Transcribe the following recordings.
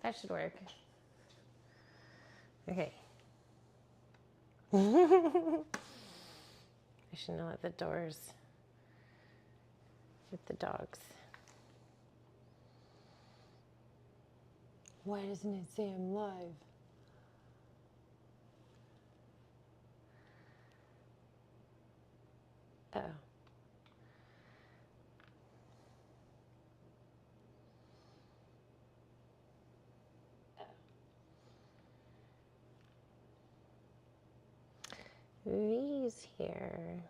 That should work. Okay. I should know at the doors with the dogs. Why doesn't it say I'm live? Oh. V's here.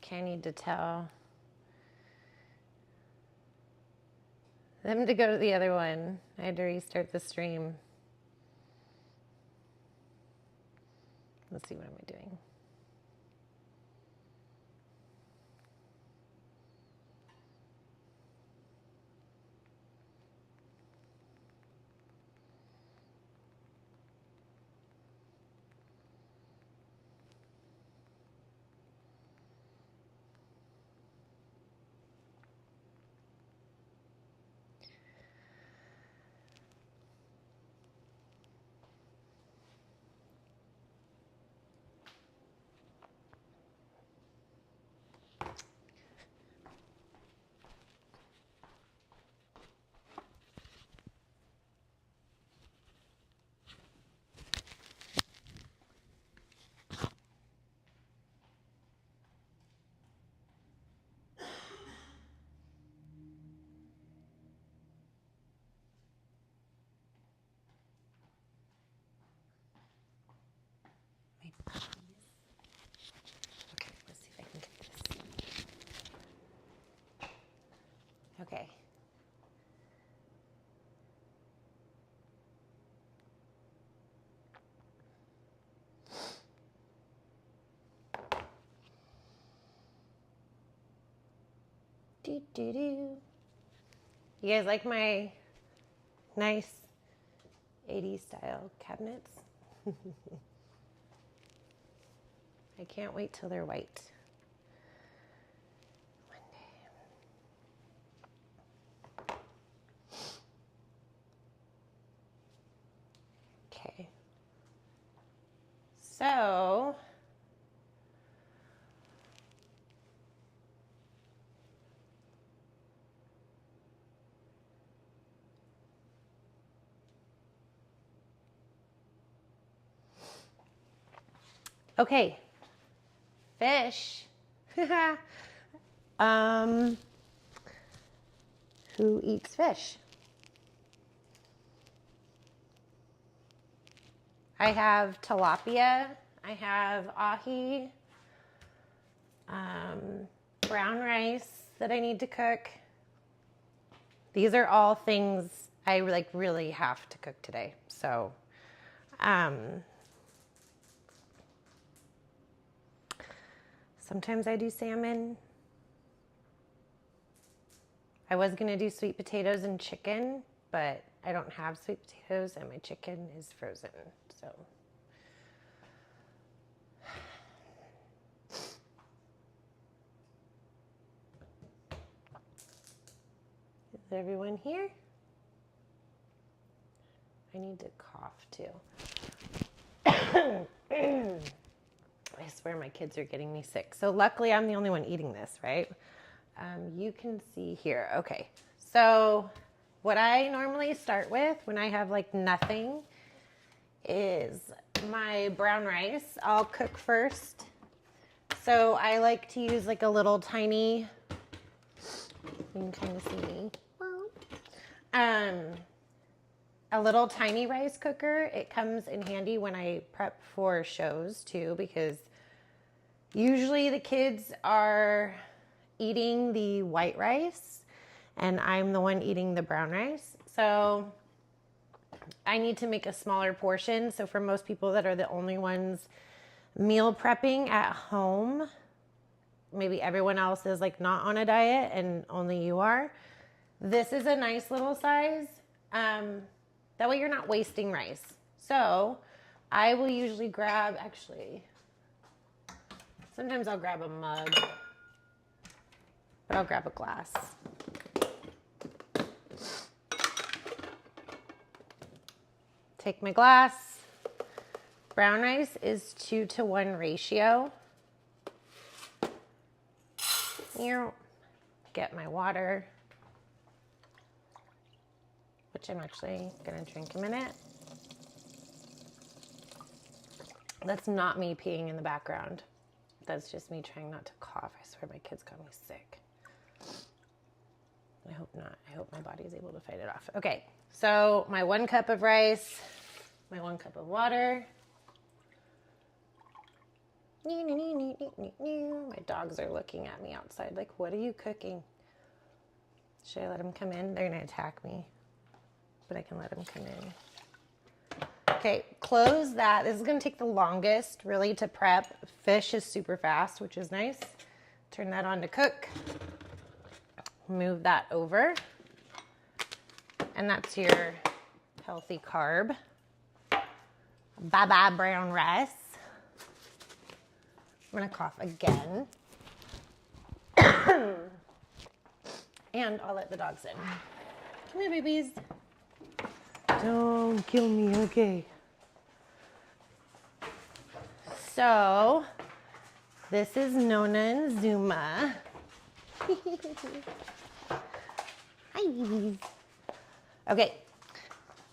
Okay, I need to tell them to go to the other one. I had to restart the stream. Let's see, what am I doing? Okay, let's see if I can get this. Okay. Do, do, do. You guys like my nice 80s style cabinets? I can't wait till they're white. One day. Okay. So, okay. Fish. Who eats fish? I have tilapia. I have ahi. Brown rice that I need to cook. These are all things I really have to cook today. So, sometimes I do salmon. I was gonna do sweet potatoes and chicken, but I don't have sweet potatoes and my chicken is frozen, so. Is everyone here? I need to cough too. I swear my kids are getting me sick. So luckily I'm the only one eating this, right? You can see here. Okay, so what I normally start with when I have like nothing is my brown rice. I'll cook first. So I like to use like a little tiny, you can kind of see me. A little tiny rice cooker. It comes in handy when I prep for shows too, because usually the kids are eating the white rice and I'm the one eating the brown rice. So I need to make a smaller portion. So for most people that are the only ones meal prepping at home, maybe everyone else is like not on a diet and only you are, this is a nice little size. That way you're not wasting rice. So I will usually grab, actually, sometimes I'll grab a mug, but I'll grab a glass. take my glass. Brown rice is 2-to-1 ratio. Here, get my water, which I'm actually gonna drink in a minute. That's not me peeing in the background. That's just me trying not to cough. I swear my kids got me sick. I hope not. I hope my body is able to fight it off. Okay, so my 1 cup of rice, my 1 cup of water. My dogs are looking at me outside like, what are you cooking? Should I let them come in? They're gonna attack me, but I can let them come in. Okay, close that. This is gonna take the longest really to prep. Fish is super fast, which is nice. Turn that on to cook. Move that over. And that's your healthy carb. Bye-bye brown rice. I'm gonna cough again. And I'll let the dogs in. Come here, babies. Don't kill me, okay? So, this is Nona and Zuma. Hi, babies. Okay.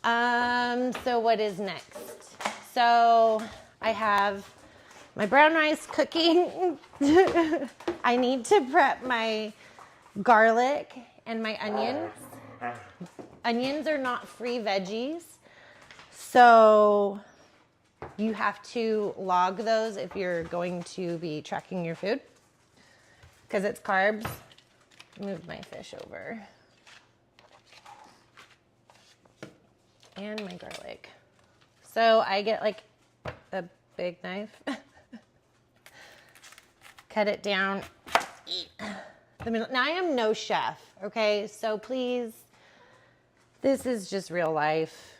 So what is next? So I have my brown rice cooking. I need to prep my garlic and my onions. Onions are not free veggies, so you have to log those if you're going to be tracking your food because it's carbs. Move my fish over. And my garlic. So I get like a big knife. Cut it down. The middle. Now I am no chef, okay? So please, this is just real life.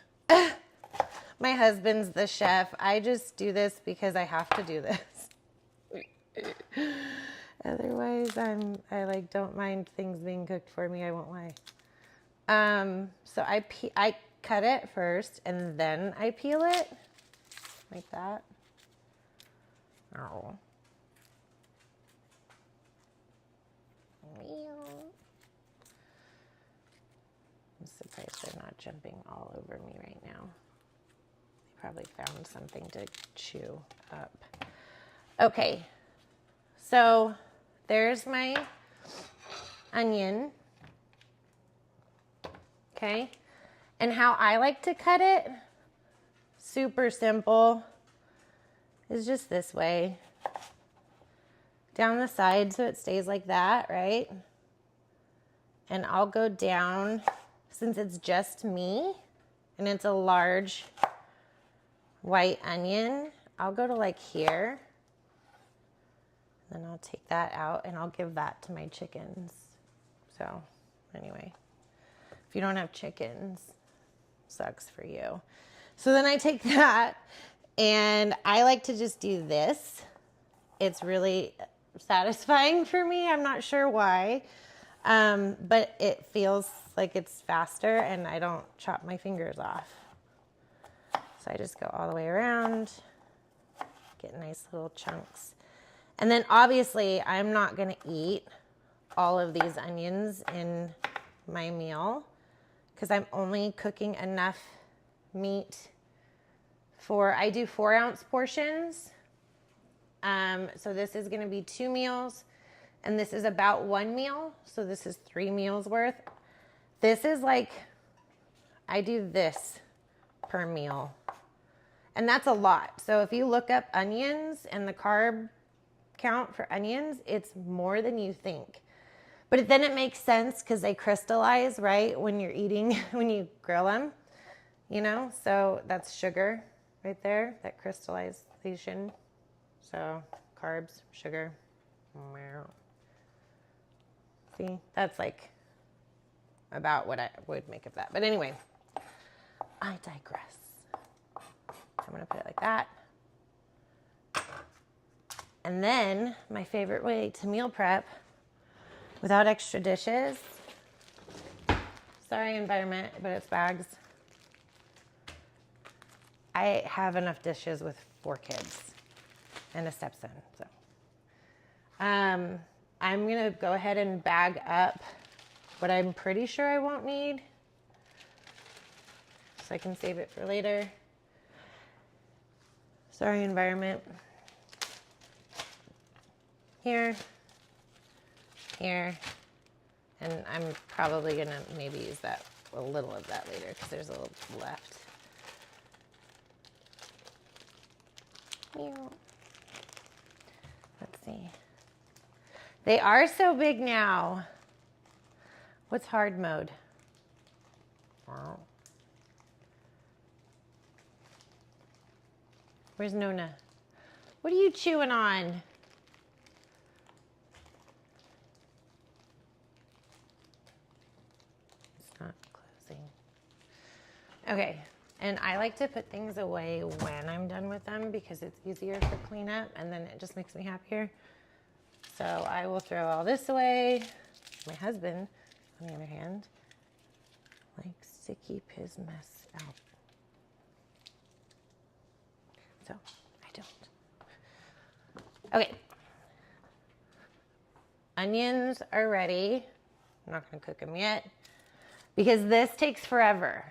My husband's the chef. I just do this because I have to do this. Otherwise, I like don't mind things being cooked for me. I won't lie. So I cut it first and then I peel it like that. Oh. I'm surprised they're not jumping all over me right now. They probably found something to chew up. Okay, so there's my onion. Okay, and how I like to cut it, super simple, is just this way. Down the side so it stays like that, right? And I'll go down, since it's just me, and it's a large white onion, I'll go to like here. Then I'll take that out and I'll give that to my chickens. So anyway, if you don't have chickens, sucks for you. So then I take that and I like to just do this. It's really satisfying for me. I'm not sure why, but it feels like it's faster and I don't chop my fingers off. So I just go all the way around, get nice little chunks. And then obviously I'm not gonna eat all of these onions in my meal because I'm only cooking enough meat for, I do 4-ounce portions. So this is gonna be 2 meals and this is about 1 meal. So this is 3 meals worth. This is like, I do this per meal and that's a lot. So if you look up onions and the carb count for onions, it's more than you think. But then it makes sense because they crystallize, right? When you're eating, when you grill them, you know? So that's sugar right there, that crystallization. So carbs, sugar. See, that's like about what I would make of that. But anyway, I digress. I'm gonna put it like that. And then my favorite way to meal prep without extra dishes. Sorry, environment, but it's bags. I have enough dishes with 4 kids and a stepson. So I'm going to go ahead and bag up what I'm pretty sure I won't need, so I can save it for later. Sorry, environment. Here, here, and I'm probably gonna maybe use that, a little of that later, because there's a little left. Let's see. They are so big now. What's hard mode? Where's Nona? What are you chewing on? It's not closing. Okay, and I like to put things away when I'm done with them because it's easier for cleanup and then it just makes me happier. So I will throw all this away. My husband, on the other hand, likes to keep his mess out. So I don't. Okay. Onions are ready. I'm not going to cook them yet because this takes forever.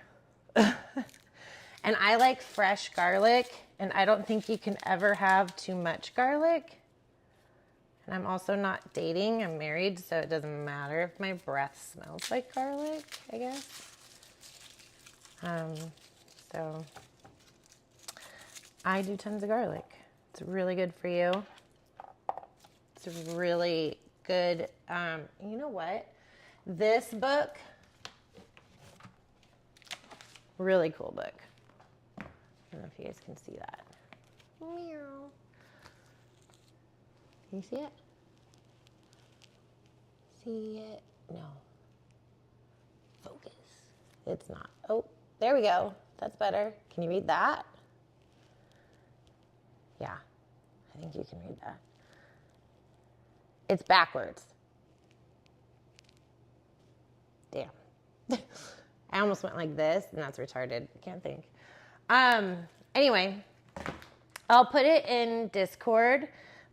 And I like fresh garlic, and I don't think you can ever have too much garlic. And I'm also not dating. I'm married, so it doesn't matter if my breath smells like garlic, I guess. So I do tons of garlic. It's really good for you. It's really good. You know what? This book, really cool book. I don't know if you guys can see that. Meow. Can you see it? See it? No. Focus. It's not. Oh, there we go. That's better. Can you read that? Yeah, I think you can read that. It's backwards. Damn. I almost went like this, and that's retarded. I can't think. Anyway, I'll put it in Discord,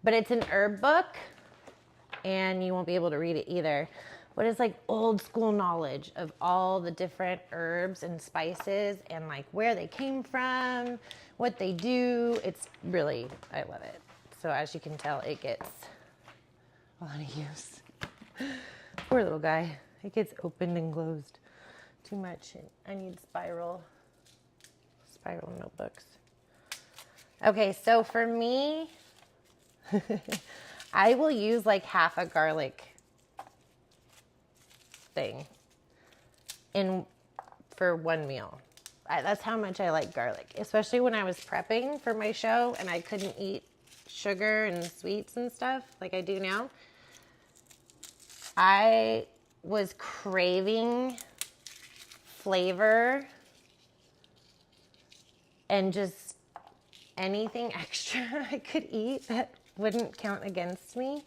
but it's an herb book, and you won't be able to read it either. But it's like old school knowledge of all the different herbs and spices and like where they came from, what they do. It's really, I love it. So as you can tell, it gets a lot of use. Poor little guy. It gets opened and closed too much. I need spiral notebooks. Okay, so for me, I will use like half a garlic thing for one meal. That's how much I like garlic, especially when I was prepping for my show and I couldn't eat sugar and sweets and stuff like I do now. I was craving flavor and just anything extra I could eat that wouldn't count against me.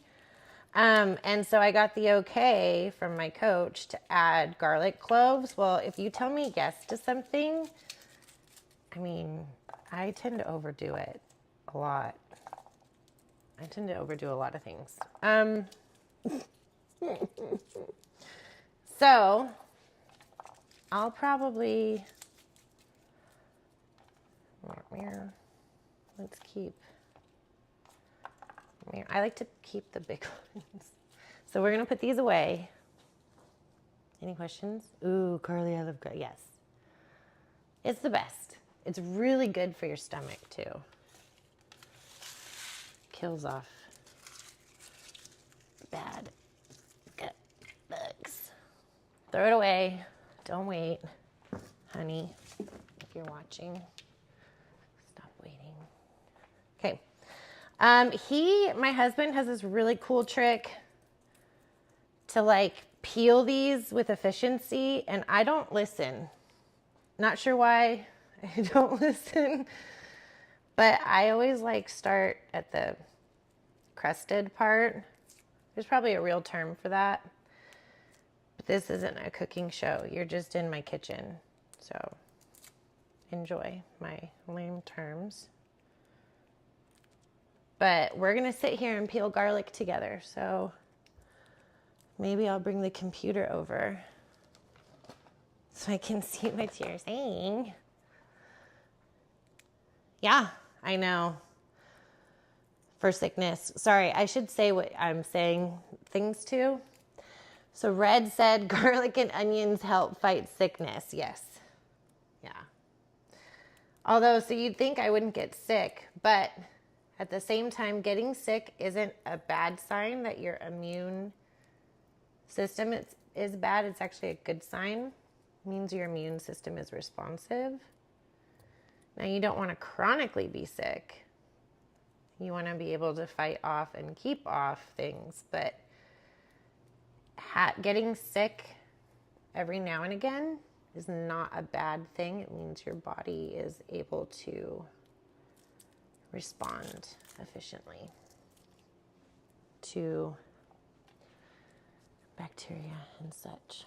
And so I got the okay from my coach to add garlic cloves. Well, if you tell me yes to something, I mean, I tend to overdo it a lot. I tend to overdo a lot of things. So I'll probably, let's keep, I like to keep the big ones. So we're going to put these away. Any questions? Ooh, Carly, I love garlic. Yes. It's the best. It's really good for your stomach too. Kills off bad gut bugs. Throw it away. Don't wait, honey, if you're watching. Stop waiting. Okay. My husband has this really cool trick to like peel these with efficiency, and I don't listen. Not sure why I don't listen, but I always like start at the crusted part. There's probably a real term for that, but this isn't a cooking show. You're just in my kitchen. So enjoy my lame terms. But we're going to sit here and peel garlic together. So maybe I'll bring the computer over so I can see what you're saying. Yeah, I know. For sickness. Sorry, I should say what I'm saying things to. So Red said garlic and onions help fight sickness. Yes. Yeah. Although, so you'd think I wouldn't get sick, but at the same time, getting sick isn't a bad sign that your immune system is bad. It's actually a good sign. It means your immune system is responsive. Now, you don't want to chronically be sick. You want to be able to fight off and keep off things, but getting sick every now and again is not a bad thing. It means your body is able to respond efficiently to bacteria and such.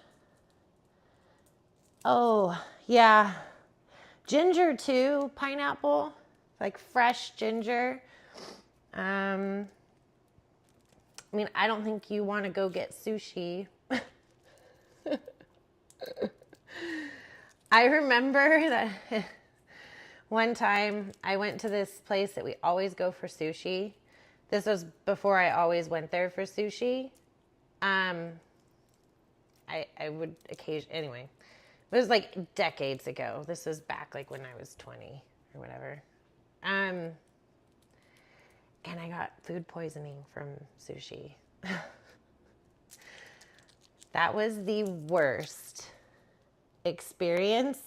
Oh, yeah. Ginger too, pineapple, like fresh ginger. I mean, I don't think you want to go get sushi. I remember that one time I went to this place that we always go for sushi. This was before I always went there for sushi. I would occasionally, anyway, it was like decades ago. This was back like when I was 20 or whatever. And I got food poisoning from sushi. That was the worst experience,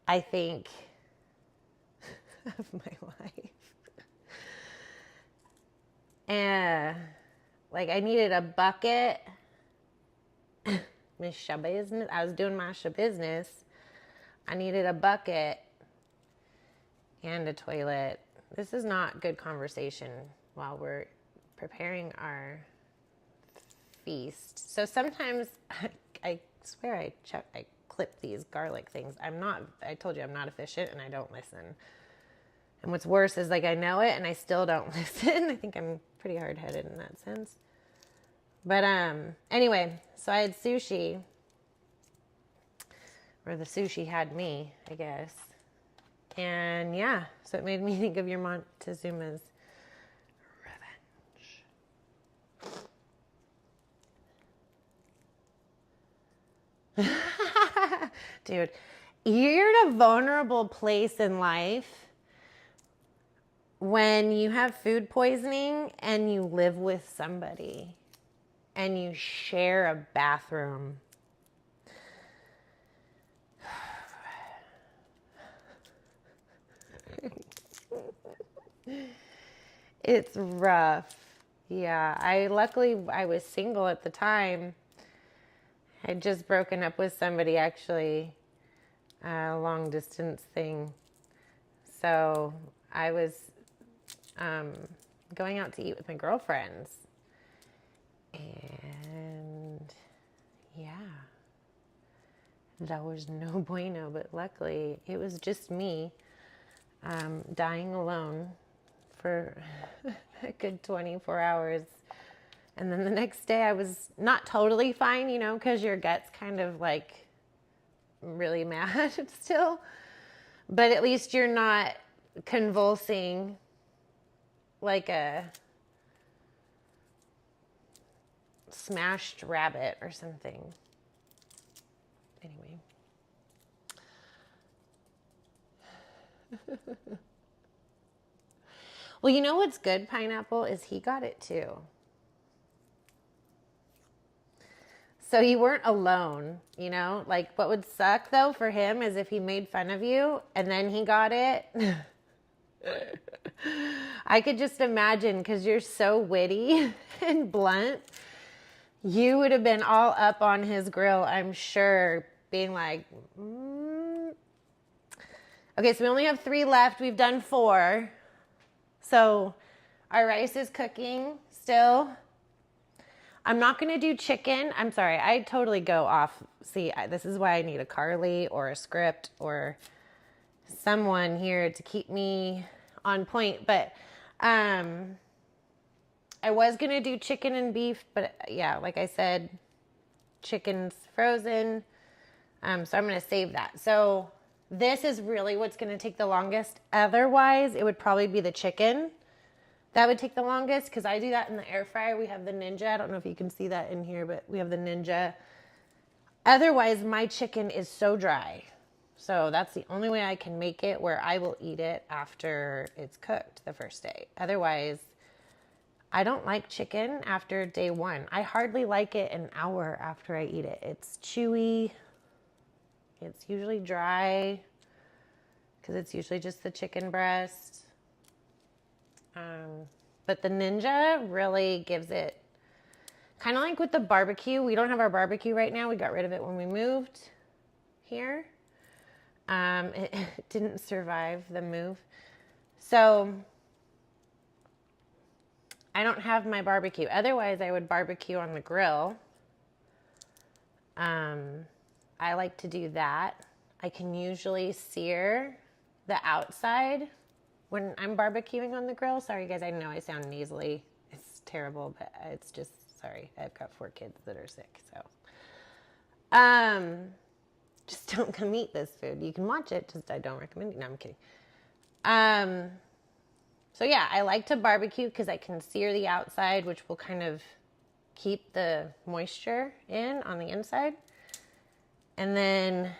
I think, of my life. And like I needed a bucket. Miss Shabusiness. I was doing my shabusiness. I needed a bucket and a toilet. This is not good conversation while we're preparing our feast. So sometimes I swear I clip these garlic things. I told you I'm not efficient and I don't listen. And what's worse is like I know it and I still don't listen. I think I'm pretty hard-headed in that sense. But anyway, so I had sushi. Or the sushi had me, I guess. And yeah, so it made me think of your Montezuma's revenge. Dude, you're in a vulnerable place in life when you have food poisoning and you live with somebody and you share a bathroom. It's rough. Yeah, luckily I was single at the time. I'd just broken up with somebody, actually, a long distance thing. So I was going out to eat with my girlfriends. And yeah, that was no bueno, but luckily it was just me dying alone for a good 24 hours. And then the next day I was not totally fine, because your gut's kind of like really mad still. But at least you're not convulsing like a smashed rabbit or something. Anyway. Well, you know what's good, Pineapple, is he got it too. So you weren't alone, Like what would suck though for him is if he made fun of you and then he got it. I could just imagine, because you're so witty and blunt, you would have been all up on his grill, I'm sure, being like, Okay, so we only have 3 left. We've done 4. So our rice is cooking still. I'm not going to do chicken. I'm sorry. I totally go off. See, this is why I need a Carly or a script or someone here to keep me on point. But I was going to do chicken and beef, but yeah, like I said, chicken's frozen. So I'm going to save that. So this is really what's going to take the longest. Otherwise, it would probably be the chicken. That would take the longest because I do that in the air fryer. We have the Ninja. I don't know if you can see that in here, but we have the Ninja. Otherwise, my chicken is so dry. So that's the only way I can make it where I will eat it after it's cooked the first day. Otherwise, I don't like chicken after day one. I hardly like it an hour after I eat it. It's chewy. It's usually dry because it's usually just the chicken breast. But the Ninja really gives it, kind of like with the barbecue. We don't have our barbecue right now. We got rid of it when we moved here. It didn't survive the move. So I don't have my barbecue. Otherwise, I would barbecue on the grill. I like to do that. I can usually sear the outside when I'm barbecuing on the grill. Sorry, guys, I know I sound nasally. It's terrible, but it's just, sorry. I've got 4 kids that are sick, so. Just don't come eat this food. You can watch it, just I don't recommend it. No, I'm kidding. So yeah, I like to barbecue because I can sear the outside, which will kind of keep the moisture in on the inside. And then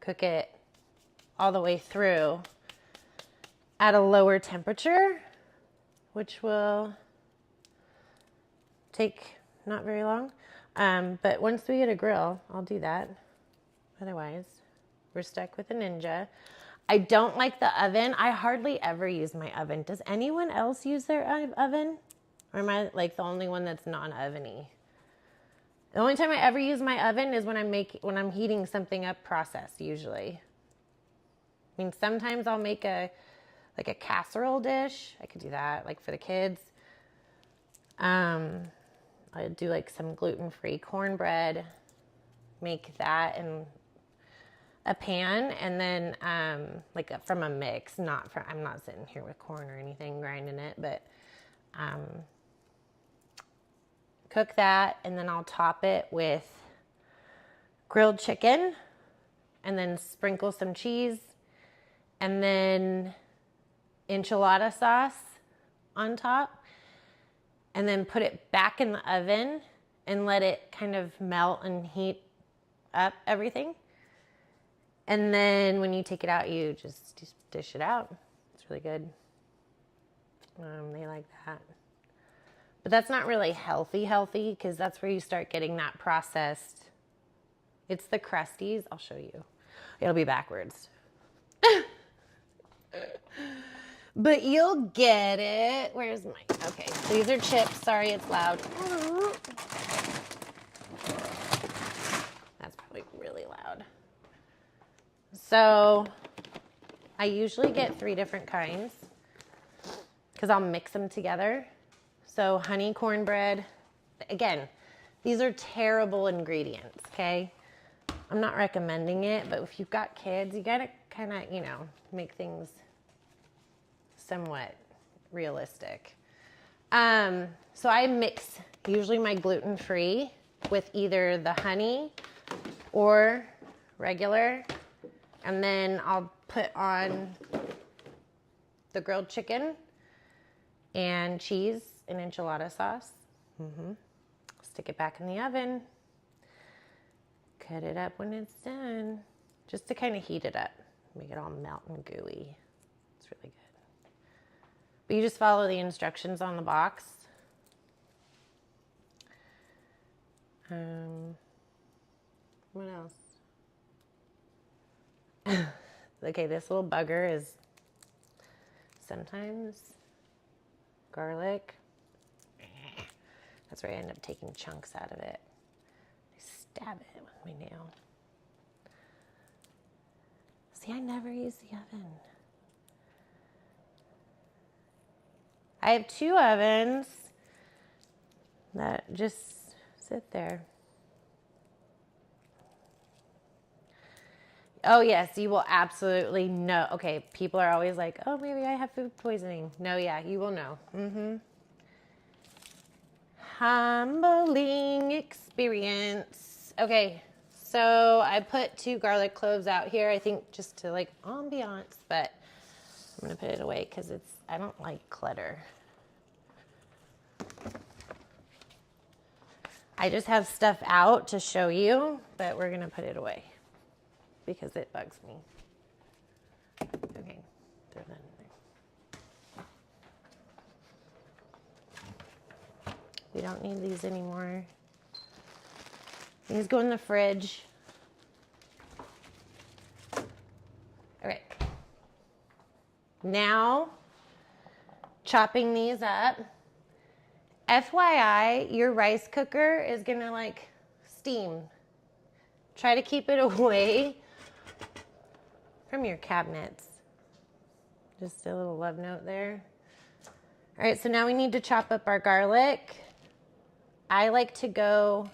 cook it all the way through at a lower temperature, which will take not very long. But once we get a grill, I'll do that. Otherwise, we're stuck with a Ninja. I don't like the oven. I hardly ever use my oven. Does anyone else use their oven? Or am I like the only one that's non-oveny? The only time I ever use my oven is when I'm heating something up processed, usually. I mean, sometimes I'll make a casserole dish. I could do that, like for the kids. I do like some gluten-free cornbread. Make that in a pan, and then from a mix. I'm not sitting here with corn or anything grinding it, but cook that, and then I'll top it with grilled chicken, and then sprinkle some cheese, and then enchilada sauce on top, and then put it back in the oven and let it kind of melt and heat up everything. And then when you take it out, you just dish it out. It's really good. They like that. But that's not really healthy because that's where you start getting that processed. It's the crusties. I'll show you. It'll be backwards. But you'll get it. Where's my... Okay, so these are chips. Sorry, it's loud. That's probably really loud. So I usually get 3 different kinds because I'll mix them together. So honey cornbread. Again, these are terrible ingredients, okay? I'm not recommending it, but if you've got kids, you gotta kind of, make things somewhat realistic. So I mix usually my gluten-free with either the honey or regular, and then I'll put on the grilled chicken and cheese and enchilada sauce. Stick it back in the oven. Cut it up when it's done, just to kind of heat it up, make it all melt and gooey. It's really good. But you just follow the instructions on the box. What else? Okay, this little bugger is sometimes garlic. That's where I end up taking chunks out of it. I stab it with my nail. See, I never use the oven. I have 2 ovens that just sit there. Oh, yes, you will absolutely know. Okay, people are always like, oh, maybe I have food poisoning. No, yeah, you will know. Humbling experience. Okay, so I put 2 garlic cloves out here, I think just to like ambiance, but I'm going to put it away because I don't like clutter. I just have stuff out to show you, but we're going to put it away because it bugs me. Okay, throw that in there. We don't need these anymore. These go in the fridge. Okay. Now, chopping these up. FYI, your rice cooker is gonna like steam. Try to keep it away from your cabinets. Just a little love note there. All right, so now we need to chop up our garlic. I like to go,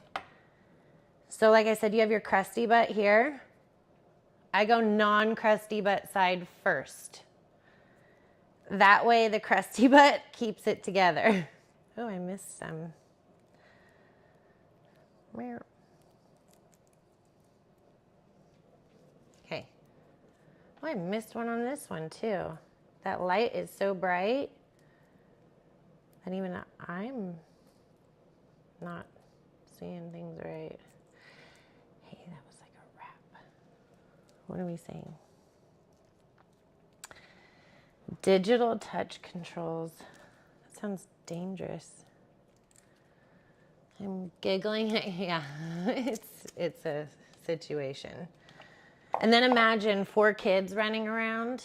so like I said, you have your crusty butt here. I go non-crusty butt side first. That way the crusty butt keeps it together. Oh, I missed some. Where? Okay. Oh, I missed one on this one too. That light is so bright that even I'm not seeing things right. Hey, that was like a wrap. What are we saying? Digital touch controls. That sounds dangerous. I'm giggling. Yeah, it's a situation. And then imagine 4 kids running around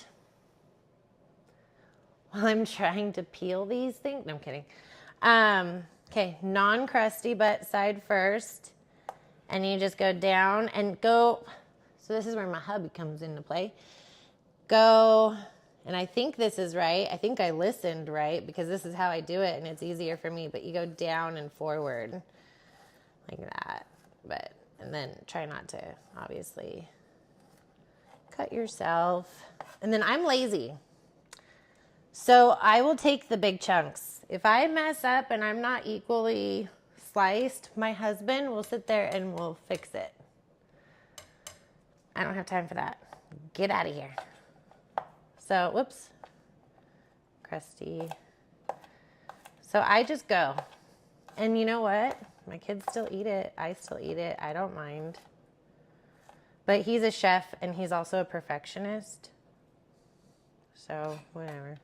while I'm trying to peel these things. No, I'm kidding. Okay, non-crusty butt side first. And you just go down and go. So this is where my hubby comes into play. Go, and I think this is right. I think I listened right because this is how I do it and it's easier for me. But you go down and forward like that. And then try not to, obviously, cut yourself. And then I'm lazy. So I will take the big chunks. If I mess up and I'm not equally sliced, my husband will sit there and will fix it. I don't have time for that. Get out of here. So, whoops. Crusty. So I just go. And you know what? My kids still eat it. I still eat it. I don't mind. But he's a chef and he's also a perfectionist. So, whatever.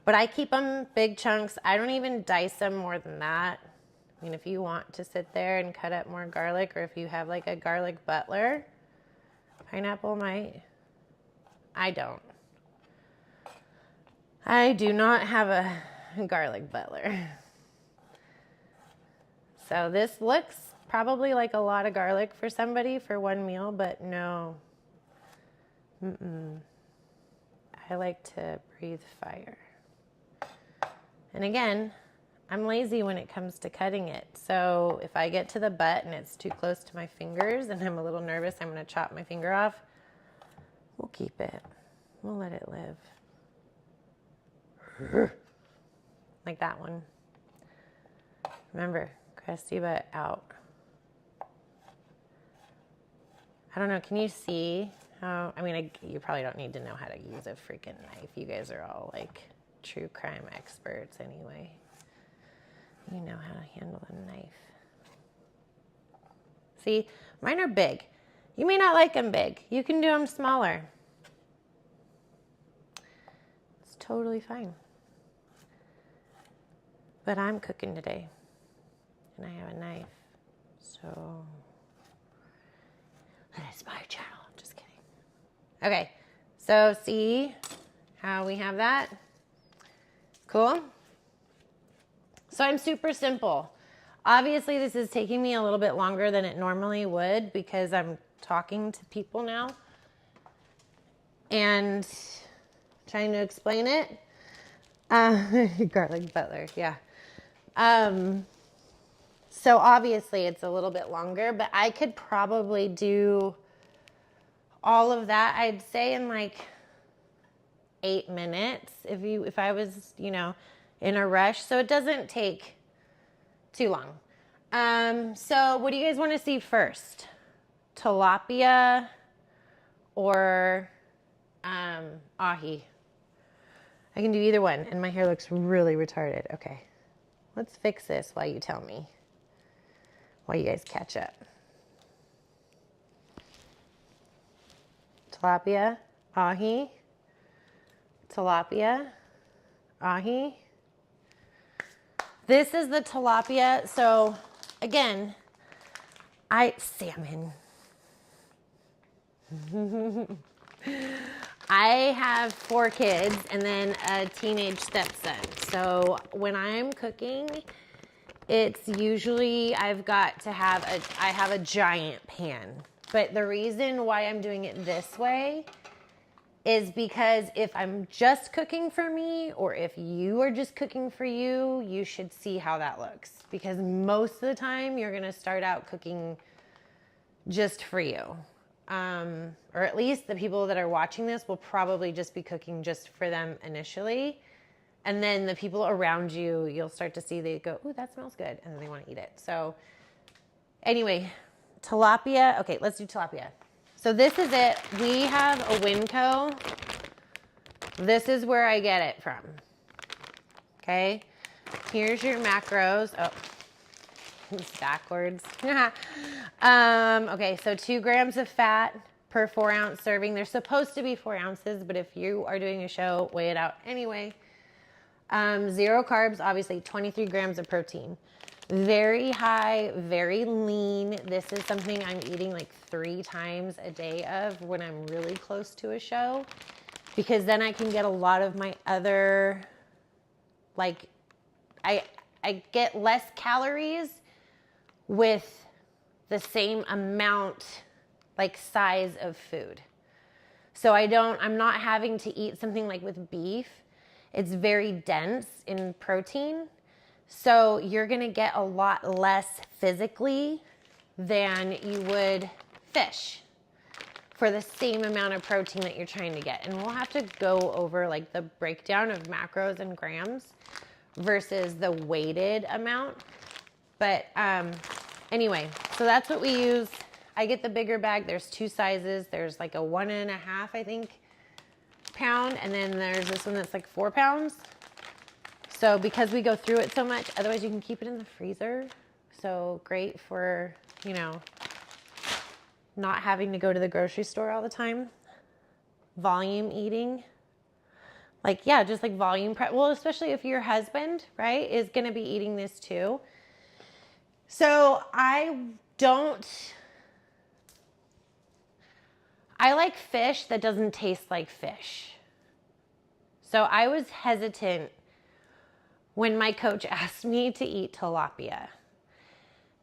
But I keep them big chunks. I don't even dice them more than that. I mean, if you want to sit there and cut up more garlic, or if you have like a garlic butler, pineapple might. I don't. I do not have a garlic butler. So this looks probably like a lot of garlic for somebody for one meal, but no. I like to breathe fire. And again, I'm lazy when it comes to cutting it. So if I get to the butt and it's too close to my fingers and I'm a little nervous, I'm going to chop my finger off. We'll keep it. We'll let it live. Like that one. Remember, crusty butt out. I don't know, can you see how, you probably don't need to know how to use a freaking knife. You guys are all like true crime experts anyway. You know how to handle a knife. See, mine are big. You may not like them big. You can do them smaller. It's totally fine. But I'm cooking today. And I have a knife. So, that is my channel. Just kidding. Okay, so see how we have that? Cool? So I'm super simple. Obviously, this is taking me a little bit longer than it normally would because I'm talking to people now and trying to explain it. Garlic butler, yeah. So obviously it's a little bit longer, but I could probably do all of that, I'd say in like 8 minutes if I was, you know, in a rush. So it doesn't take too long. So what do you guys want to see first? Tilapia or ahi? I can do either one, and my hair looks really retarded. Okay, let's fix this while you tell me, while you guys catch up. Tilapia, ahi, tilapia, ahi. This is the tilapia. So again, salmon. I have 4 kids and then a teenage stepson. So when I'm cooking, it's usually I have a giant pan. But the reason why I'm doing it this way is because if I'm just cooking for me or if you are just cooking for you, you should see how that looks. Because most of the time you're going to start out cooking just for you. Or at least the people that are watching this will probably just be cooking just for them initially. And then the people around you, you'll start to see, they go, ooh, that smells good. And then they want to eat it. So anyway, tilapia. Okay, let's do tilapia. So this is it. We have a Winco. This is where I get it from. Okay. Here's your macros. Oh, it's backwards. Okay, so 2 grams of fat per 4 ounce serving. They're supposed to be 4 ounces, but if you are doing a show, weigh it out anyway. 0 carbs, obviously 23 grams of protein. Very high, very lean. This is something I'm eating like 3 times a day of when I'm really close to a show, because then I can get a lot of my other, like, I get less calories with the same amount, like, size of food. So I'm not having to eat something like with beef. It's very dense in protein. So you're going to get a lot less physically than you would fish for the same amount of protein that you're trying to get. And we'll have to go over like the breakdown of macros and grams versus the weighted amount. But anyway, so that's what we use. I get the bigger bag. There's 2 sizes. There's like a 1.5, I think, pound. And then there's this one that's like 4 pounds. So because we go through it so much, otherwise you can keep it in the freezer. So great for, you know, not having to go to the grocery store all the time. Volume eating. Like, yeah, just like volume prep. Well, especially if your husband, right, is going to be eating this too. So I like fish that doesn't taste like fish. So I was hesitant when my coach asked me to eat tilapia,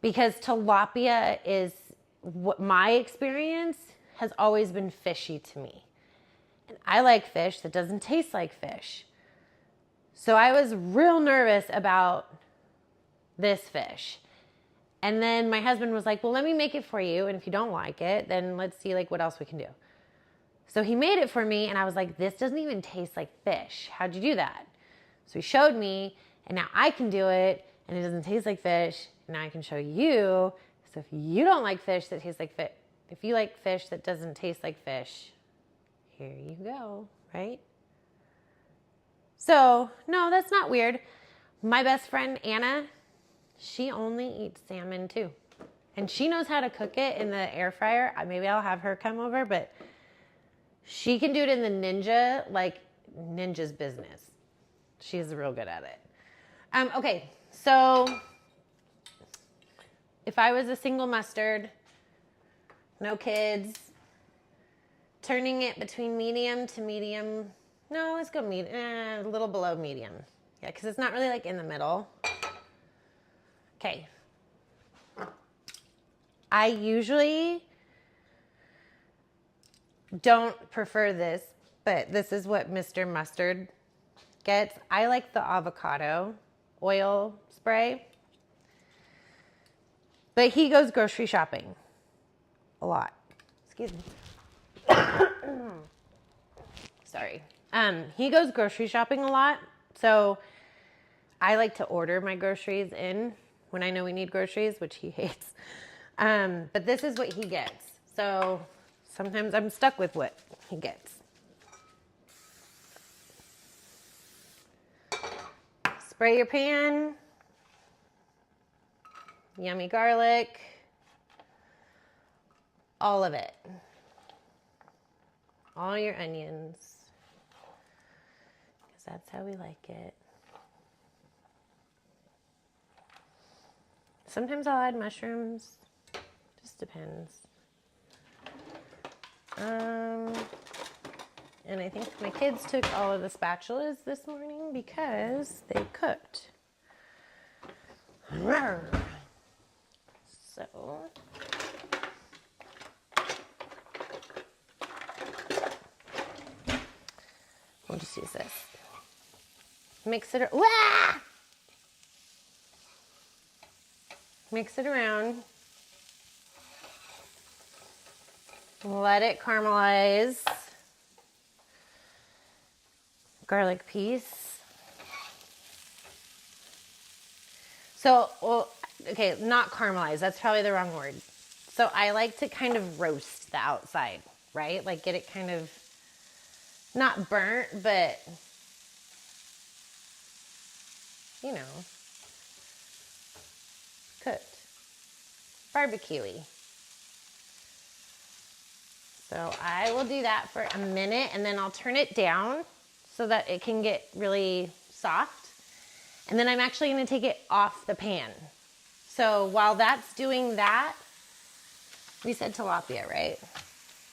because tilapia is, what my experience has always been fishy to me. And I like fish that doesn't taste like fish. So I was real nervous about this fish. And then my husband was like, well, let me make it for you. And if you don't like it, then let's see like what else we can do. So he made it for me and I was like, this doesn't even taste like fish. How'd you do that? So he showed me, and now I can do it, and it doesn't taste like fish. Now I can show you. So if you don't like fish that tastes like fish, if you like fish that doesn't taste like fish, here you go, right? So, no, that's not weird. My best friend, Anna, she only eats salmon too. And she knows how to cook it in the air fryer. Maybe I'll have her come over, but she can do it in the Ninja, like Ninja's business. She's real good at it. Okay, so if I was a single mustard, no kids, turning it between medium to medium. No, let's go a little below medium. Yeah, because it's not really like in the middle. Okay. I usually don't prefer this, but this is what Mr. Mustard gets. I like the avocado oil spray, but he goes grocery shopping a lot. Excuse me. Sorry. He goes grocery shopping a lot, so I like to order my groceries in when I know we need groceries, which he hates. But this is what he gets. So sometimes I'm stuck with what he gets. Spray your pan. Yummy garlic. All of it. All your onions. Because that's how we like it. Sometimes I'll add mushrooms. Just depends. And I think my kids took all of the spatulas this morning because they cooked. So, we'll just use this. Mix it. Wah! Mix it around. Let it caramelize. Garlic piece. So, well, okay, not caramelize. That's probably the wrong word. So I like to kind of roast the outside, right? Like get it kind of not burnt, but you know, cooked. Barbecue-y. So I will do that for a minute and then I'll turn it down so that it can get really soft. And then I'm actually going to take it off the pan. So while that's doing that, we said tilapia, right?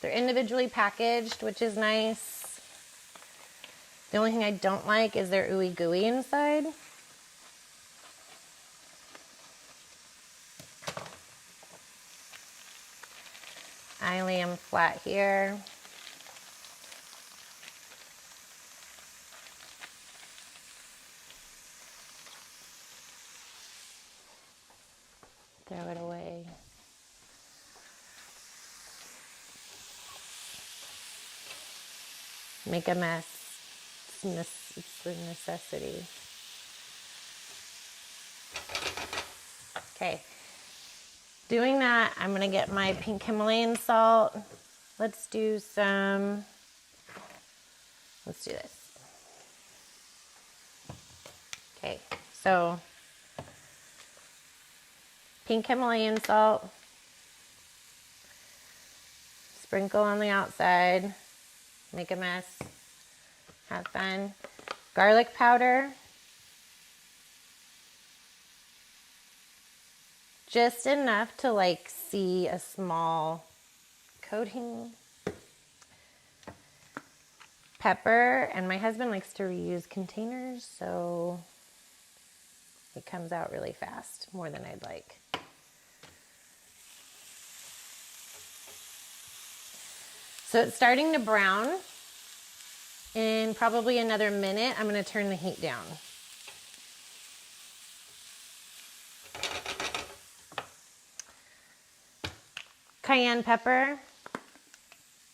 They're individually packaged, which is nice. The only thing I don't like is their ooey gooey inside. I lay them flat here. Throw it away. Make a mess. It's a necessity. Okay. Doing that, I'm going to get my pink Himalayan salt. Let's do this. Okay, so pink Himalayan salt. Sprinkle on the outside. Make a mess. Have fun. Garlic powder. Just enough to like see a small coating. Pepper, and my husband likes to reuse containers, so it comes out really fast, more than I'd like. So it's starting to brown. In probably another minute, I'm going to turn the heat down. Cayenne pepper.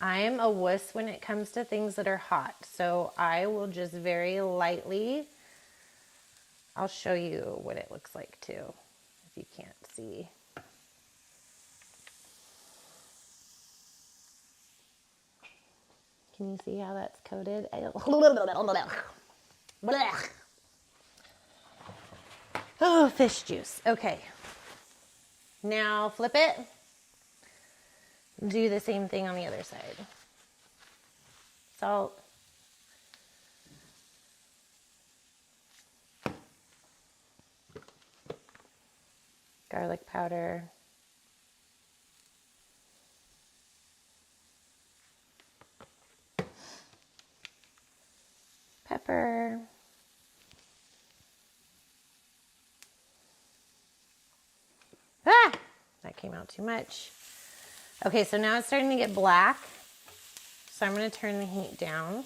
I am a wuss when it comes to things that are hot, so I will just very lightly, I'll show you what it looks like too, if you can't see. Can you see how that's coated? Oh, fish juice. Okay. Now flip it. Do the same thing on the other side. Salt. Garlic powder. Pepper. Ah! That came out too much. Okay, so now it's starting to get black. So I'm going to turn the heat down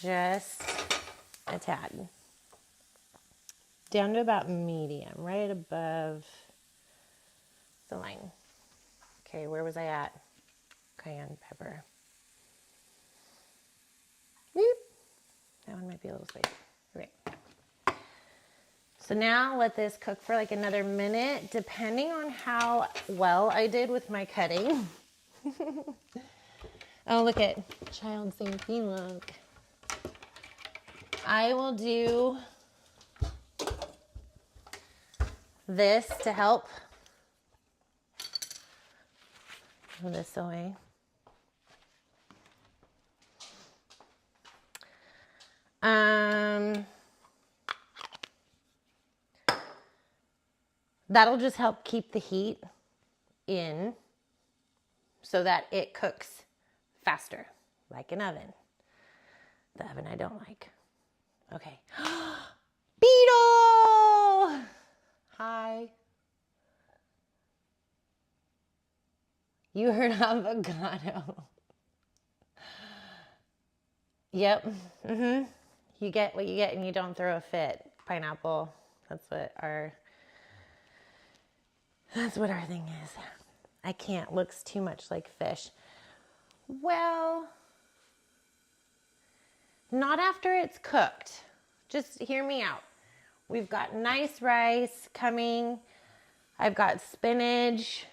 just a tad. Down to about medium, right above the line. Okay, where was I at? cayenne pepper. Whoop. That one might be a little spicy. Okay. So now let this cook for like another minute, depending on how well I did with my cutting. Oh, look at child safety, look. I will do this to help move this away. That'll just help keep the heat in so that it cooks faster, like an oven. The oven I don't like. Okay. Beetle! Hi. You heard avocado. Yep. You get what you get and you don't throw a fit. Pineapple. That's what our thing is. I can't. Looks too much like fish. Well, not after it's cooked. Just hear me out. We've got nice rice coming. I've got spinach.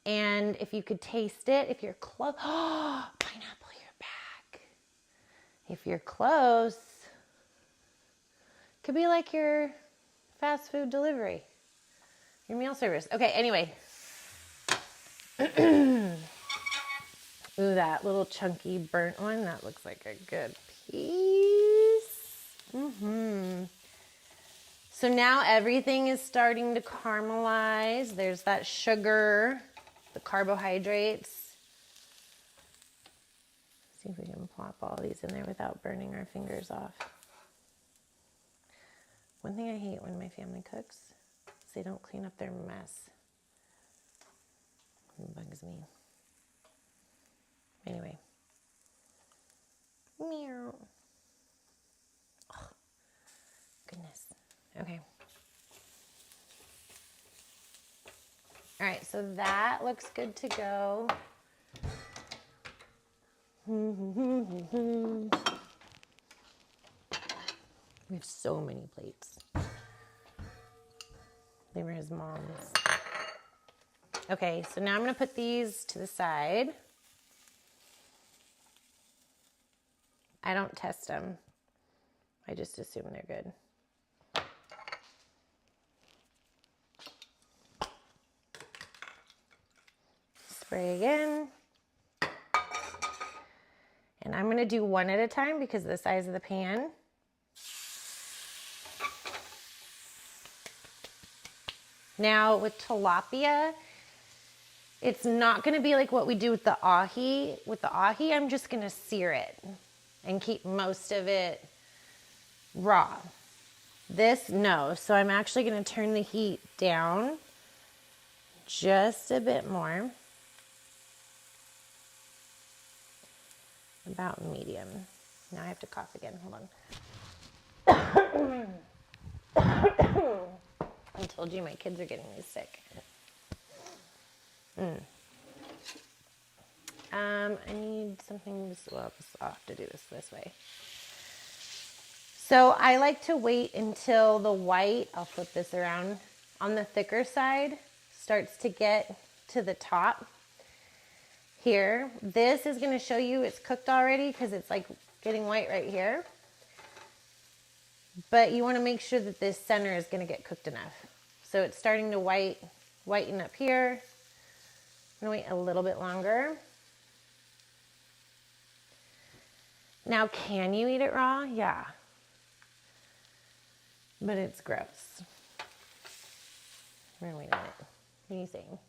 And if you could taste it, if you're close, oh, pineapple, you're back. If you're close, could be like your fast food delivery, your meal service. Okay, anyway. Ooh, that little chunky burnt one, that looks like a good piece. So now everything is starting to caramelize. There's that sugar, the carbohydrates. See if we can plop all these in there without burning our fingers off. One thing I hate when my family cooks is they don't clean up their mess. It bugs me. Anyway. Meow. Oh, goodness. Okay. All right, so that looks good to go. We have so many plates. They were his mom's. Okay, so now I'm gonna put these to the side. I don't test them. I just assume they're good. Spray again. And I'm gonna do one at a time because of the size of the pan. Now with tilapia, it's not gonna be like what we do with the ahi. With the ahi, I'm just gonna sear it and keep most of it raw. This, no. So I'm actually gonna turn the heat down just a bit more. About medium. Now I have to cough again, hold on. I told you my kids are getting me sick. I need something, well, I'll have to do this way. So I like to wait until the white, I'll flip this around, on the thicker side starts to get to the top here. This is gonna show you it's cooked already because it's like getting white right here. But you wanna make sure that this center is gonna get cooked enough. So it's starting to whiten up here. I'm gonna wait a little bit longer. Now, can you eat it raw? Yeah. But it's gross. Wait a minute. What are you saying?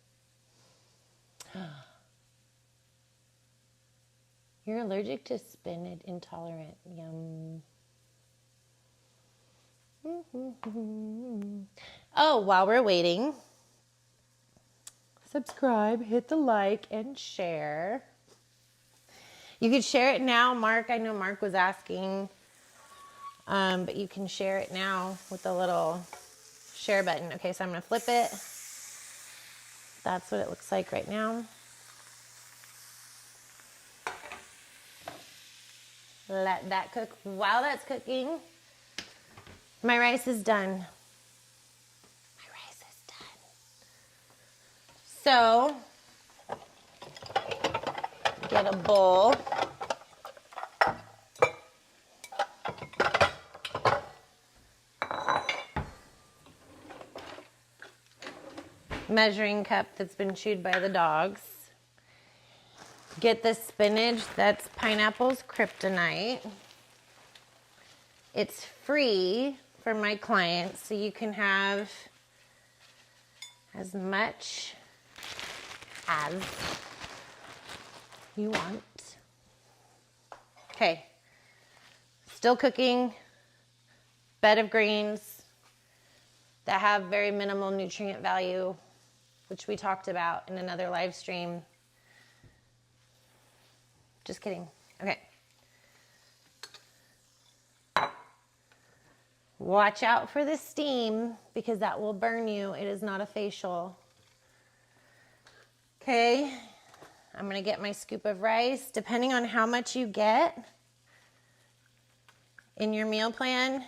You're allergic to spinach, intolerant. Yum. Oh, while we're waiting, subscribe, hit the like, and share. You could share it now, Mark. I know Mark was asking, but you can share it now with the little share button. Okay, so I'm going to flip it. That's what it looks like right now. Let that cook. While that's cooking, my rice is done. My rice is done. So, get a bowl. Measuring cup that's been chewed by the dogs. Get the spinach, that's pineapple's kryptonite. It's free for my clients, so you can have as much as you want. Okay, still cooking, bed of greens that have very minimal nutrient value, which we talked about in another live stream. Just kidding. Okay. Watch out for the steam because that will burn you. It is not a facial. Okay. I'm going to get my scoop of rice. Depending on how much you get in your meal plan.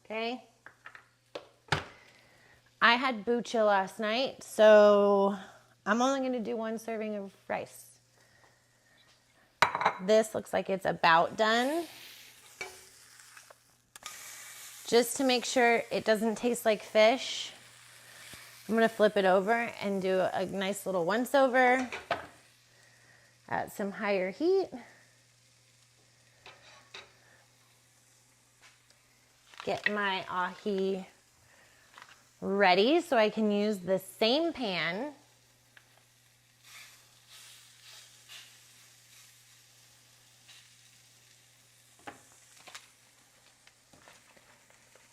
Okay. I had bucha last night, so I'm only going to do 1 serving of rice. This looks like it's about done. Just to make sure it doesn't taste like fish, I'm going to flip it over and do a nice little once over at some higher heat. Get my ahi ready so I can use the same pan.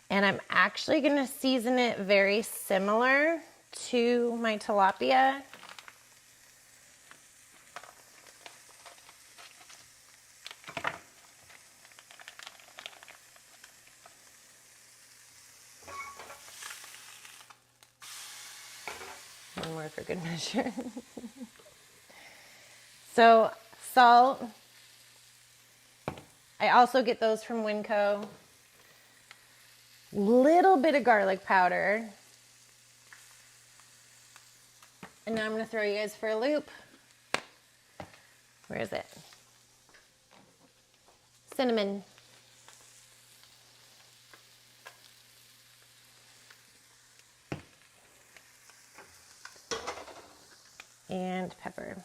And I'm actually going to season it very similar to my tilapia. One more for good measure. So, salt. I also get those from Winco. Little bit of garlic powder. And now I'm going to throw you guys for a loop. Where is it? Cinnamon. And pepper.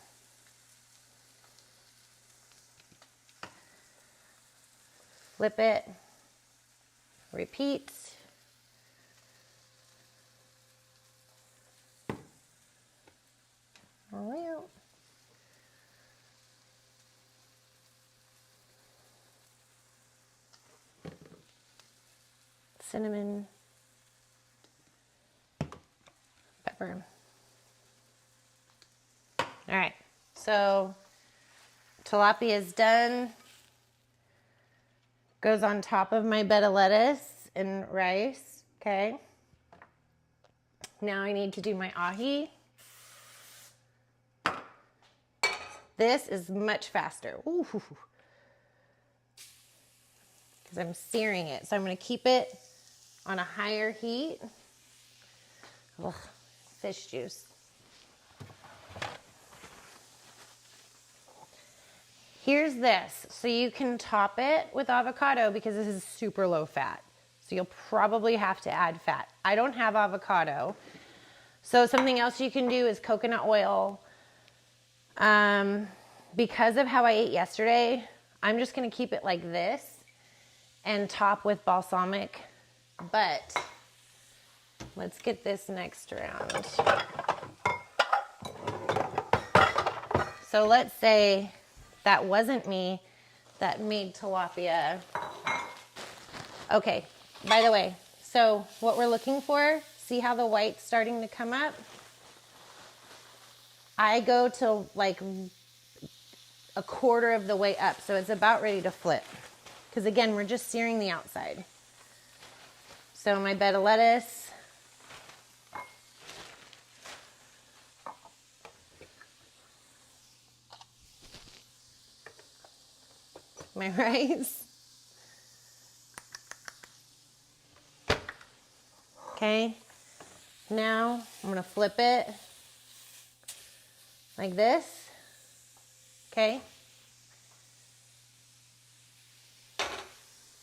Flip it. Repeat. All the way out. Cinnamon. Pepper. All right, so tilapia is done. Goes on top of my bed of lettuce and rice, okay? Now I need to do my ahi. This is much faster. Ooh. Because I'm searing it. So I'm going to keep it on a higher heat. Ugh, fish juice. Here's this. So you can top it with avocado because this is super low fat. So you'll probably have to add fat. I don't have avocado. So something else you can do is coconut oil. Because of how I ate yesterday, I'm just going to keep it like this and top with balsamic. But let's get this next round. So let's say that wasn't me that made tilapia. Okay, by the way, so what we're looking for, see how the white's starting to come up? I go to like a quarter of the way up, so it's about ready to flip. Because again, we're just searing the outside. So my bed of lettuce. my rice. Okay, now I'm gonna flip it like this, okay?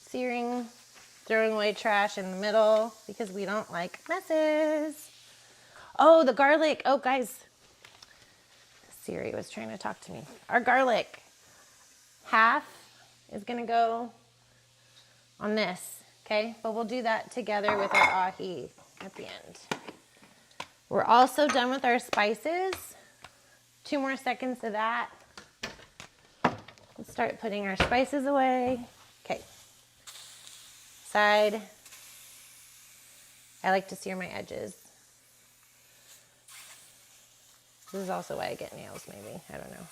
Searing, throwing away trash in the middle because we don't like messes. Oh, the garlic. Oh, guys, Siri was trying to talk to me. Our garlic, half is gonna go on this, okay? But we'll do that together with our ahi at the end. We're also done with our spices. 2 more seconds of that. Let's start putting our spices away. Okay. Side. I like to sear my edges. This is also why I get nails, maybe. I don't know.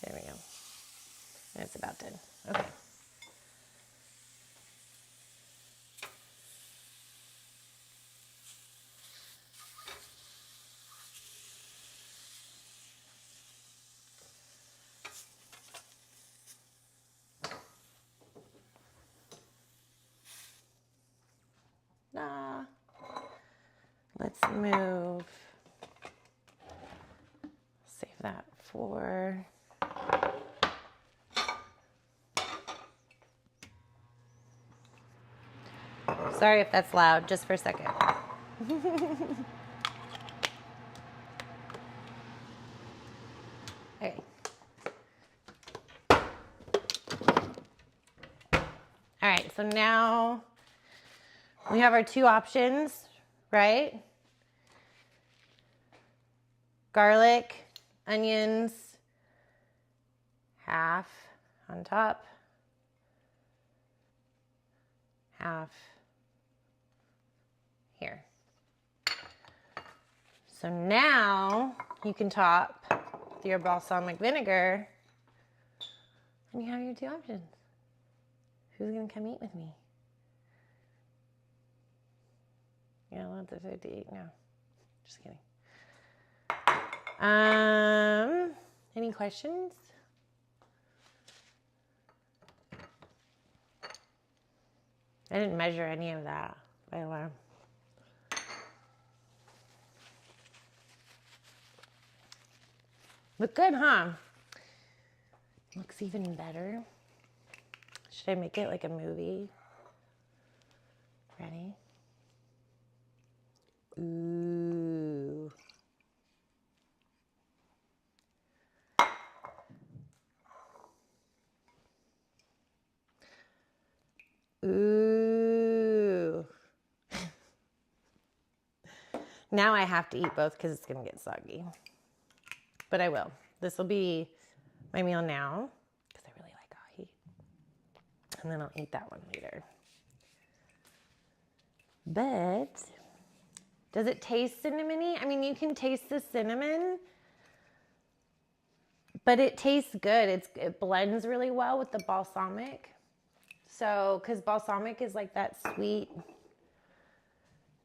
There we go. And it's about done. Okay. Let's move. Save that for... Sorry if that's loud, just for a second. Okay. All right, so now we have our 2 options, right? Garlic, onions, half on top, half here. So now you can top with your balsamic vinegar and you have your 2 options. Who's gonna come eat with me? Yeah, lots of food to eat now. Just kidding. Any questions? I didn't measure any of that, by the way. Look good, huh? Looks even better. Should I make it like a movie? Ready? Ooh. Ooh. Now I have to eat both because it's going to get soggy. But I will. This will be my meal now because I really like ahi. And then I'll eat that one later. But does it taste cinnamony? I mean, you can taste the cinnamon, but it tastes good. It blends really well with the balsamic. So, because balsamic is like that sweet,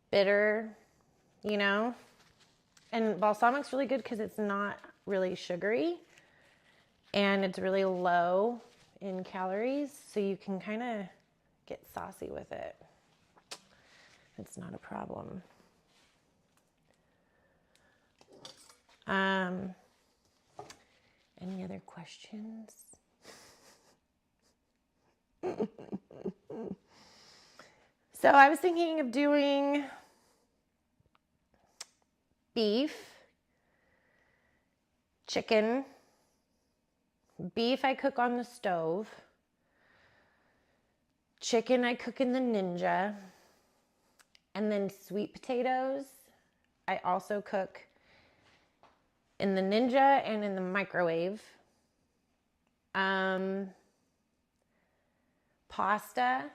bitter, you know? And balsamic's really good because it's not really sugary and it's really low in calories. So you can kind of get saucy with it. It's not a problem. Any other questions? So I was thinking of doing beef, chicken. Beef I cook on the stove. Chicken I cook in the Ninja. And then sweet potatoes I also cook in the Ninja and in the microwave. Pasta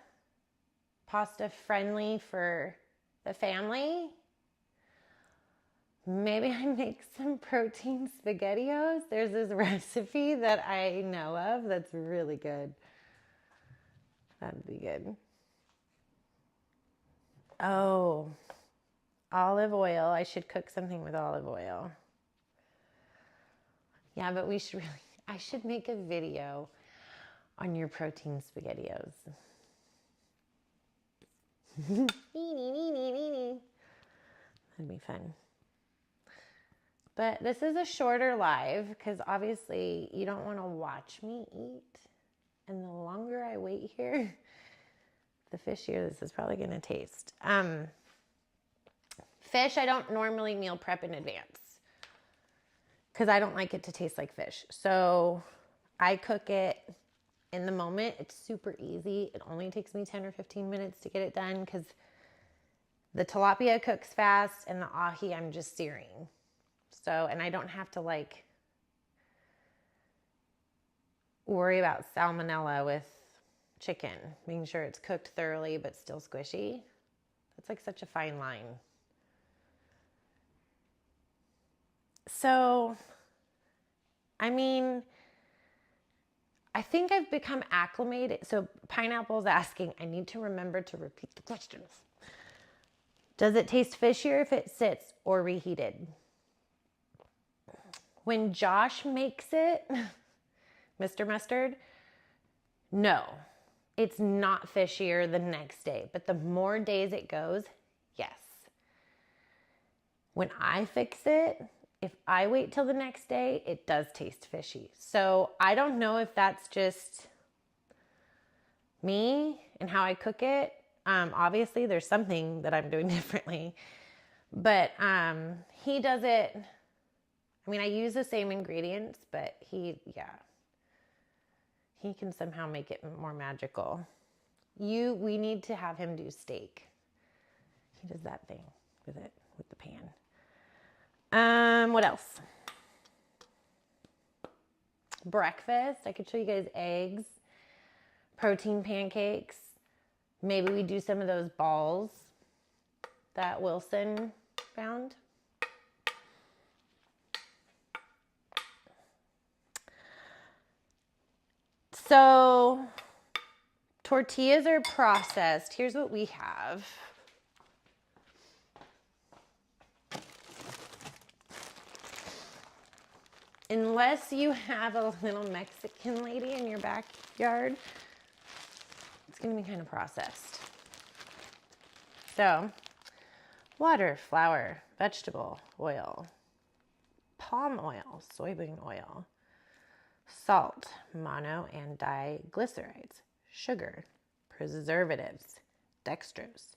friendly for the family. Maybe I make some protein SpaghettiOs. There's this recipe that I know of that's really good. That'd be good. Oh, olive oil. I should cook something with olive oil. Yeah, but I should make a video on your protein SpaghettiOs. That'd be fun. But this is a shorter live because obviously you don't want to watch me eat. And the longer I wait here, the fishier this is probably going to taste. Fish, I don't normally meal prep in advance because I don't like it to taste like fish. So I cook it in the moment. It's super easy. It only takes me 10 or 15 minutes to get it done because the tilapia cooks fast and the ahi I'm just searing. So, and I don't have to like worry about salmonella with chicken, making sure it's cooked thoroughly but still squishy. That's like such a fine line. So, I mean, I think I've become acclimated. So Pineapple's asking, I need to remember to repeat the questions. Does it taste fishier if it sits or reheated? When Josh makes it, Mr. Mustard, no, it's not fishier the next day. But the more days it goes, yes. When I fix it, if I wait till the next day, it does taste fishy. So I don't know if that's just me and how I cook it. Obviously, there's something that I'm doing differently. But he does it. I mean, I use the same ingredients, but he can somehow make it more magical. We need to have him do steak. He does that thing with the pan. What else? Breakfast. I could show you guys eggs, protein pancakes. Maybe we do some of those balls that Wilson found. So tortillas are processed. Here's what we have. Unless you have a little Mexican lady in your backyard, it's going to be kind of processed. So, water, flour, vegetable oil, palm oil, soybean oil, salt, mono and diglycerides, sugar, preservatives, dextrose,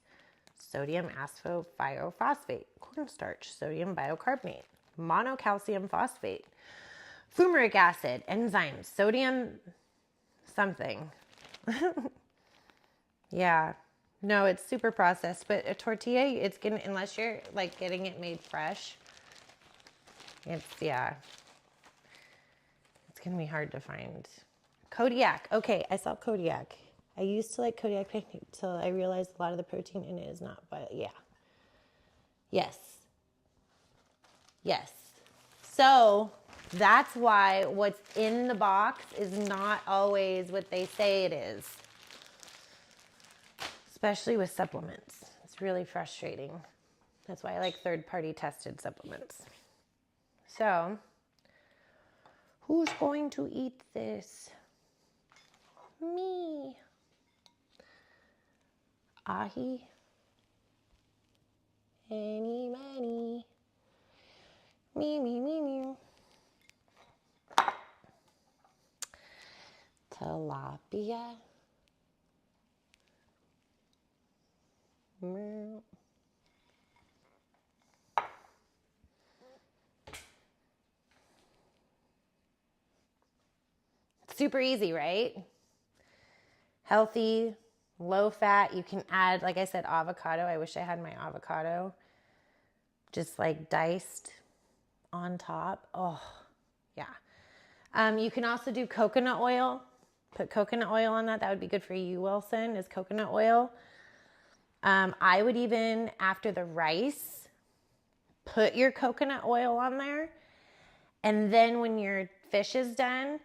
sodium aspartate, cornstarch, sodium bicarbonate, monocalcium phosphate, fumaric acid, enzymes, sodium something. Yeah. No, it's super processed, but a tortilla, it's gonna, unless you're like getting it made fresh, it's gonna be hard to find. Kodiak. Okay, I saw Kodiak. I used to like Kodiak pancake till I realized a lot of the protein in it is not, but yeah. Yes. So that's why what's in the box is not always what they say it is. Especially with supplements. It's really frustrating. That's why I like third-party tested supplements. So, who's going to eat this? Me. Ahi. Any, money. Me. Tilapia. Super easy, right? Healthy, low fat. You can add, like I said, avocado. I wish I had my avocado. Just like diced on top. Oh, yeah. You can also do coconut oil. Put coconut oil on that. That would be good for you, Wilson, is coconut oil. I would even, after the rice, put your coconut oil on there. And then when your fish is done,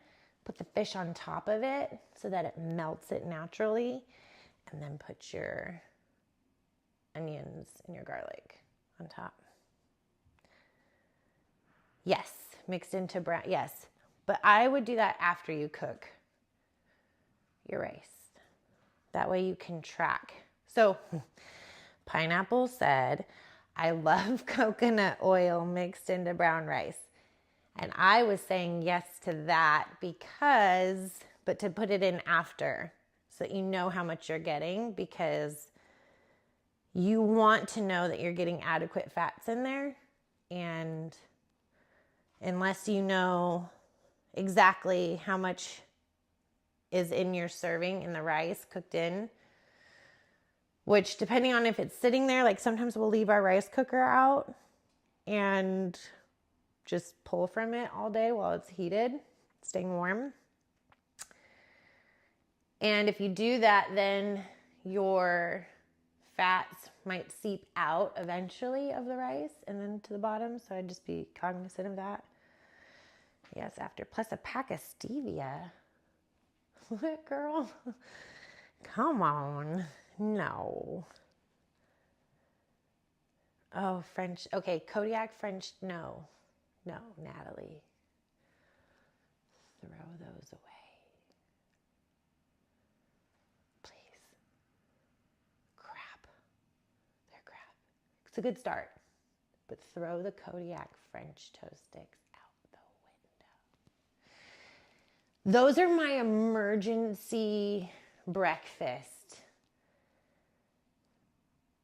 put the fish on top of it so that it melts it naturally. And then put your onions and your garlic on top. Yes, mixed into brown. Yes, but I would do that after you cook your rice. That way you can track. So Pineapple said, I love coconut oil mixed into brown rice. And I was saying yes to that but to put it in after so that you know how much you're getting, because you want to know that you're getting adequate fats in there. And unless you know exactly how much is in your serving in the rice cooked in, which depending on if it's sitting there, like sometimes we'll leave our rice cooker out and just pull from it all day while it's heated, staying warm. And if you do that, then your fats might seep out eventually of the rice and then to the bottom. So I'd just be cognizant of that. Yes, after. Plus a pack of stevia. What, girl? Come on. No. Oh, French. Okay, Kodiak French. No, Natalie. Throw those away. Please. Crap. They're crap. It's a good start. But throw the Kodiak French toast sticks out the window. Those are my emergency breakfast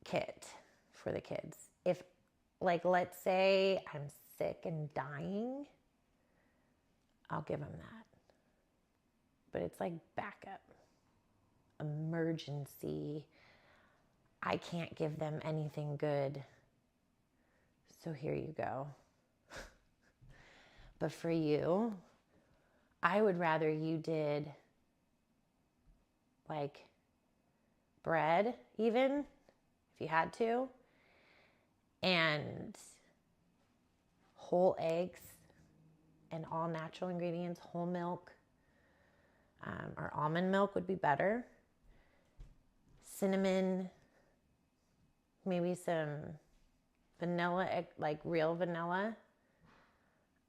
kit for the kids. If, like, let's say I'm sick and dying, I'll give them that. But it's like backup, emergency. I can't give them anything good, so here you go. But for you, I would rather you did like bread, even if you had to, and whole eggs and all natural ingredients, whole milk, or almond milk would be better. Cinnamon, maybe some vanilla, like real vanilla,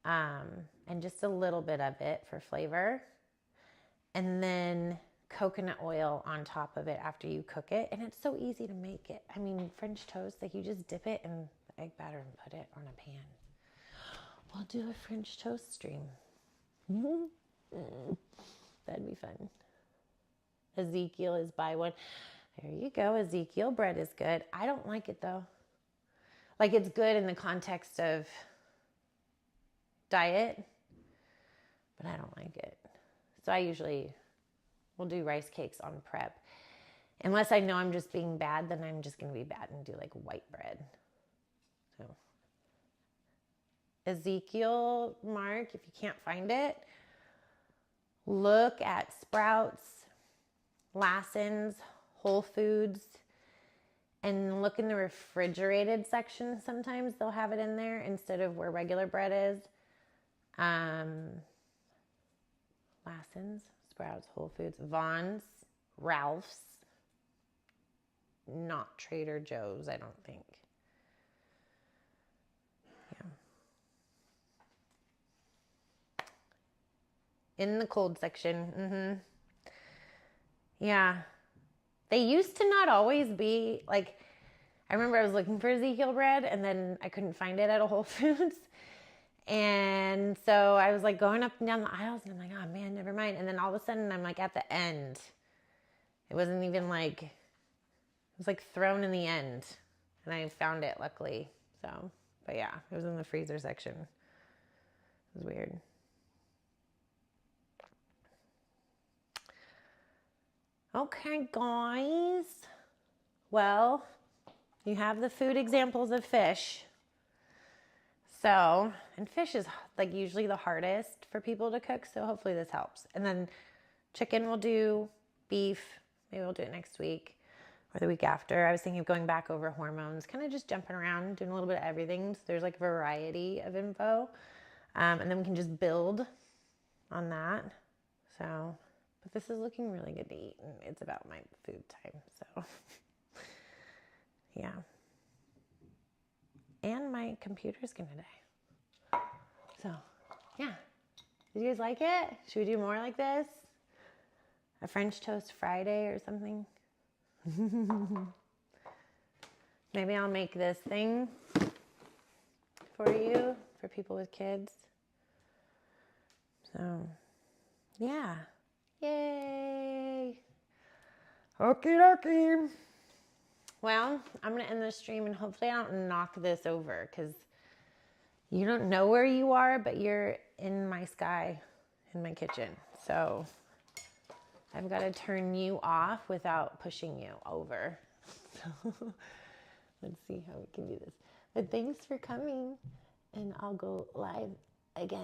and just a little bit of it for flavor. And then coconut oil on top of it after you cook it. And it's so easy to make it. I mean, French toast, like you just dip it in the egg batter and put it on a pan. We'll do a French toast stream. That'd be fun. Ezekiel is buy one. There you go. Ezekiel bread is good. I don't like it though. Like it's good in the context of diet, but I don't like it. So I usually will do rice cakes on prep. Unless I know I'm just being bad, then I'm just going to be bad and do like white bread. So Ezekiel, Mark, if you can't find it, look at Sprouts, Lassen's, Whole Foods, and look in the refrigerated section. Sometimes they'll have it in there instead of where regular bread is. Lassen's, Sprouts, Whole Foods, Vaughn's, Ralph's, not Trader Joe's, I don't think. Yeah. In the cold section. Yeah. They used to not always be, like, I remember I was looking for Ezekiel bread and then I couldn't find it at a Whole Foods. And so I was like going up and down the aisles and I'm like, oh man, never mind. And then all of a sudden I'm like at the end. It wasn't even like, it was like thrown in the end. And I found it luckily. So, but yeah, it was in the freezer section. It was weird. Okay, guys. Well, you have the food examples of fish. So, and fish is like usually the hardest for people to cook. So hopefully this helps. And then chicken we'll do, beef, maybe we'll do it next week or the week after. I was thinking of going back over hormones, kind of just jumping around, doing a little bit of everything. So there's like a variety of info. And then we can just build on that. So, but this is looking really good to eat and it's about my food time. So Yeah. And my computer's gonna die. So, yeah. Did you guys like it? Should we do more like this? A French toast Friday or something? Maybe I'll make this thing for you, for people with kids. So, yeah. Yay. Okie dokie. Well, I'm going to end the stream and hopefully I don't knock this over because you don't know where you are, but you're in my sky, in my kitchen. So I've got to turn you off without pushing you over. So let's see how we can do this. But thanks for coming, and I'll go live again.